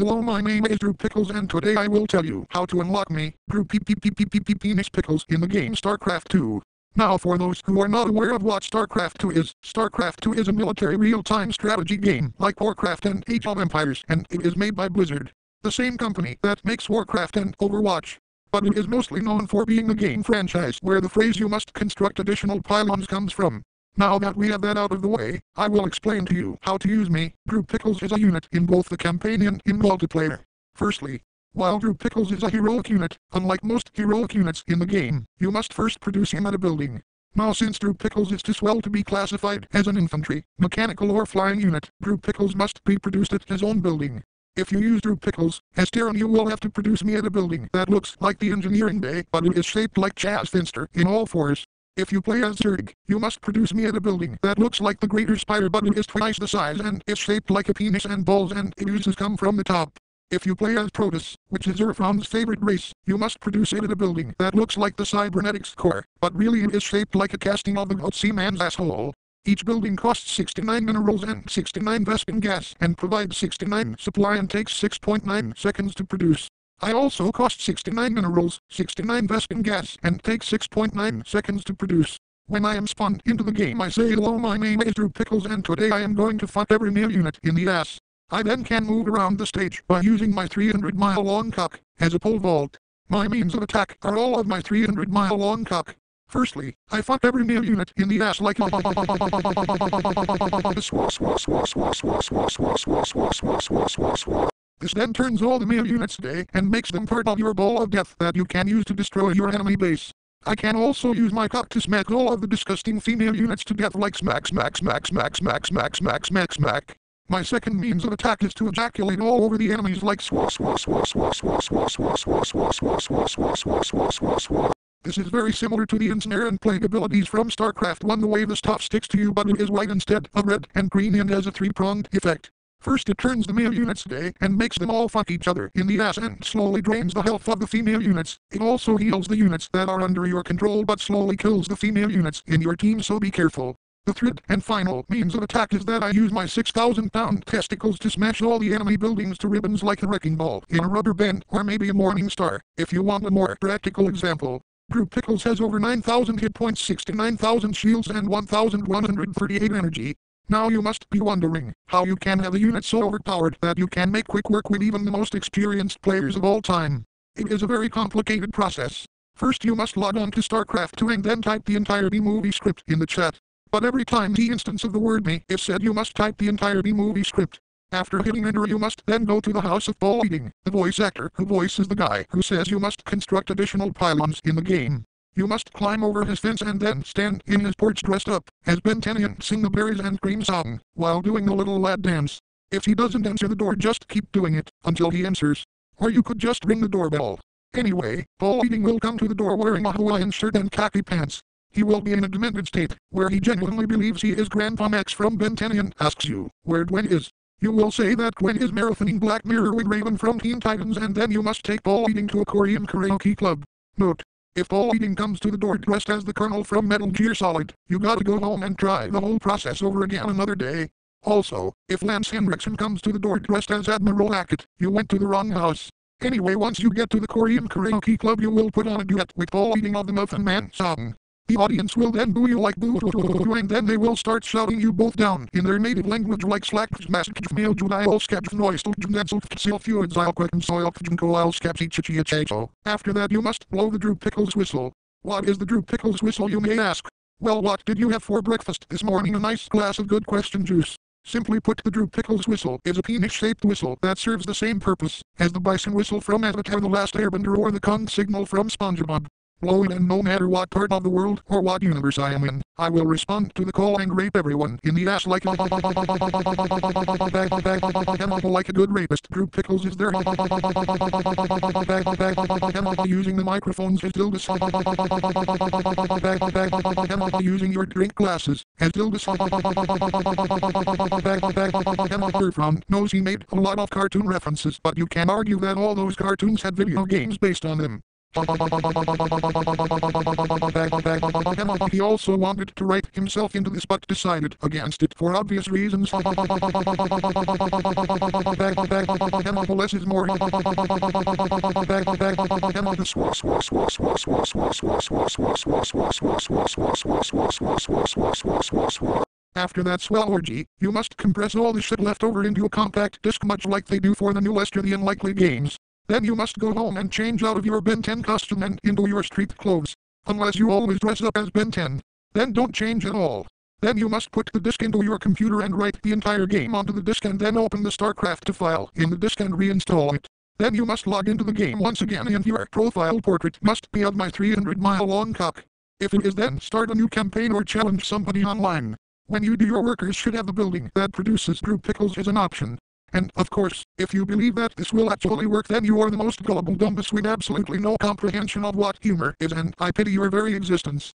Hello, my name is Drew Pickles and today I will tell you how to unlock me, Drew Penis Pickles in the game Starcraft 2. Now for those who are not aware of what Starcraft 2 is, Starcraft 2 is a military real-time strategy game like Warcraft and Age of Empires, and it is made by Blizzard, the same company that makes Warcraft and Overwatch. But it is mostly known for being a game franchise where the phrase "you must construct additional pylons" comes from. Now that we have that out of the way, I will explain to you how to use me, Drew Pickles, as a unit in both the campaign and in multiplayer. Firstly, while Drew Pickles is a heroic unit, unlike most heroic units in the game, you must first produce him at a building. Now since Drew Pickles is too swell to be classified as an infantry, mechanical or flying unit, Drew Pickles must be produced at his own building. If you use Drew Pickles as Terran, you will have to produce me at a building that looks like the engineering bay, but it is shaped like Chaz Finster in all fours. If you play as Zerg, you must produce me at a building that looks like the Greater Spider, but it is twice the size and is shaped like a penis and balls and it uses come from the top. If you play as Protoss, which is Zerfron's favorite race, you must produce it at a building that looks like the cybernetics core, but really it is shaped like a casting of the Goat Seaman's asshole. Each building costs 69 minerals and 69 Vespin gas and provides 69 supply and takes 6.9 seconds to produce. I also cost 69 minerals, 69 Vespin gas, and take 6.9 seconds to produce. When I am spawned into the game I say hello, my name is Drew Pickles and today I am going to fuck every male unit in the ass. I then can move around the stage by using my 300-mile-long cock as a pole vault. My means of attack are all of my 300-mile-long cock. Firstly, I fuck every male unit in the ass like This then turns all the male units gay and makes them part of your ball of death that you can use to destroy your enemy base. I can also use my cock to smack all of the disgusting female units to death like smack smack smack smack smack smack smack smack smack. My second means of attack is to ejaculate all over the enemies like swa swa swa swa swa swa swa swa swa swa swa swa swa swa swa swa. This is very similar to the ensnare and plague abilities from Starcraft 1, the way the stuff sticks to you but it is white instead of red and green and has a three-pronged effect. First it turns the male units gay and makes them all fuck each other in the ass and slowly drains the health of the female units. It also heals the units that are under your control but slowly kills the female units in your team, so be careful. The third and final means of attack is that I use my 6,000-pound testicles to smash all the enemy buildings to ribbons like a wrecking ball in a rubber band or maybe a morning star. If you want a more practical example, Drew Pickles has over 9,000 hit points, 69,000 shields and 1,138 energy. Now you must be wondering how you can have a unit so overpowered that you can make quick work with even the most experienced players of all time. It is a very complicated process. First you must log on to Starcraft 2 and then type the entire B-movie script in the chat. But every time the instance of the word "me" is said you must type the entire B-movie script. After hitting enter you must then go to the House of Ball Eating, the voice actor who voices the guy who says you must construct additional pylons in the game. You must climb over his fence and then stand in his porch dressed up as Ben 10 and sing the Berries and Cream song while doing the little lad dance. If he doesn't answer the door, just keep doing it until he answers. Or you could just ring the doorbell. Anyway, Ball Eating will come to the door wearing a Hawaiian shirt and khaki pants. He will be in a demented state where he genuinely believes he is Grandpa Max from Ben 10 and asks you where Gwen is. You will say that Gwen is marathoning Black Mirror with Raven from Teen Titans, and then you must take Ball Eating to a Korean karaoke club. Note: if Ball Eating comes to the door dressed as the Colonel from Metal Gear Solid, you gotta go home and try the whole process over again another day. Also, if Lance Henriksen comes to the door dressed as Admiral Hackett, you went to the wrong house. Anyway, once you get to the Korean karaoke club you will put on a duet with Ball Eating of the Muffin Man song. The audience will then boo you like boo, and then they will start shouting you both down in their native language like slack massive male judial sketch noise After that you must blow the Drew Pickles whistle. What is the Drew Pickles whistle, you may ask? Well, what did you have for breakfast this morning? A nice glass of good question juice. Simply put, the Drew Pickles whistle is a penis-shaped whistle that serves the same purpose as the bison whistle from Avatar: The Last Airbender or the conch signal from SpongeBob. Blow it, and no matter what part of the world or what universe I am in, I will respond to the call and rape everyone in the ass like a good rapist. Drew Pickles is there using the microphones as dildos, using your drink glasses as dildos. From knows he made a lot of cartoon references, but you can argue that all those cartoons had video games based on them. He also wanted to write himself into this but decided against it for obvious reasons. Less is more. After that swell orgy, you must compress all the shit left over into a compact disc much like they do for the new Lester the Unlikely games. Then you must go home and change out of your Ben 10 costume and into your street clothes. Unless you always dress up as Ben 10. Then don't change at all. Then you must put the disk into your computer and write the entire game onto the disk and then open the Starcraft file in the disk and reinstall it. Then you must log into the game once again and your profile portrait must be of my 300-mile-long cock. If it is, then start a new campaign or challenge somebody online. When you do, your workers should have the building that produces Drew Pickles as an option. And, of course, if you believe that this will actually work, then you are the most gullible dumbest with absolutely no comprehension of what humor is, and I pity your very existence.